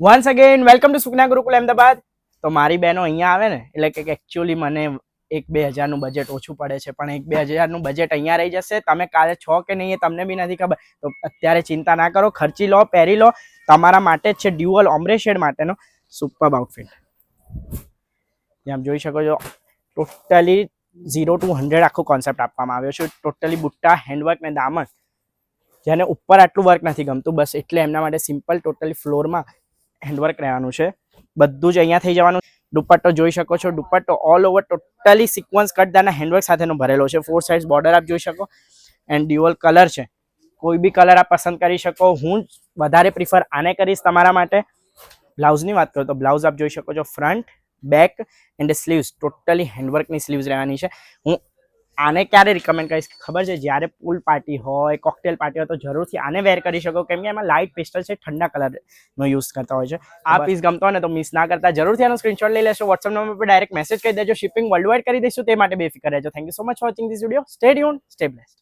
Once again welcome to Sukna Gurukul Ahmedabad. તો મારી બહેનો અહીંયા આવે ને એટલે કે એકચ્યુઅલી મને 1-2 હજારનું બજેટ ઓછું પડે છે, પણ 1-2 હજારનું બજેટ અહીંયા રહી જશે. તમે કાલે છો કે નહીં એ તમને બી નથી ખબર, તો અત્યારે ચિંતા ના કરો, ખર્ચી લો, પહેરી લો. તમારા માટે જ છે ડ્યુઅલ ઓમ્બ્રે શેડ માટેનો સુપર આઉટફિટ. આમ જોઈ શકો છો, ટોટલી 0 to 100 આખો કોન્સેપ્ટ આપવામાં આવ્યો છે. ટોટલી બુટ્ટા, હેન્ડવર્ક ને દામન, જેને ઉપર આટલું વર્ક નથી ગમતું બસ એટલે એમના માટે સિમ્પલ ટોટલી ફ્લોરમાં હેન્ડવર્ક રહેવાનું છે. બધું જ અહીંયા થઈ જવાનું. દુપટ્ટો જોઈ શકો છો, દુપટ્ટો ઓલ ઓવર ટોટલી સિક્વન્સ કટદારના હેન્ડવર્ક સાથેનો ભરેલો છે. 4 સાઇડ બોર્ડર આપ જોઈ શકો એન્ડ ડ્યુઅલ કલર છે. કોઈ બી કલર આપ પસંદ કરી શકો. હું વધારે પ્રિફર આને કરીશ તમારા માટે. બ્લાઉઝની વાત કરું તો બ્લાઉઝ આપ જોઈ શકો છો, front, back and sleeves totally હેન્ડવર્કની સ્લીવ્સ રહેવાની છે. હું આને ક્યારે રિકમેન્ડ કરીશ ખબર છે? જ્યારે પૂલ પાર્ટી હોય, કોકટેલ પાર્ટી હોય તો જરૂરથી આને વેર કરી શકો, કેમ કે એમાં લાઇટ પેસ્ટલ છે, ઠંડા કલરનો યુઝ કરતા હોય છે. આ પીસ ગમતો હોય ને તો મિસ ના કરતા, જરૂરથી આનો સ્ક્રીનશોટ લઈ લેશો. વોટ્સઅપ નંબર પર ડાયરેક્ટ મેસેજ કરી દેજો. શિપિંગ વર્લ્ડ વાઇડ કરી દઈશું, તે માટે બેફિકર રહેજો. Thank you so much for watching this video. Stay tuned, stay blessed.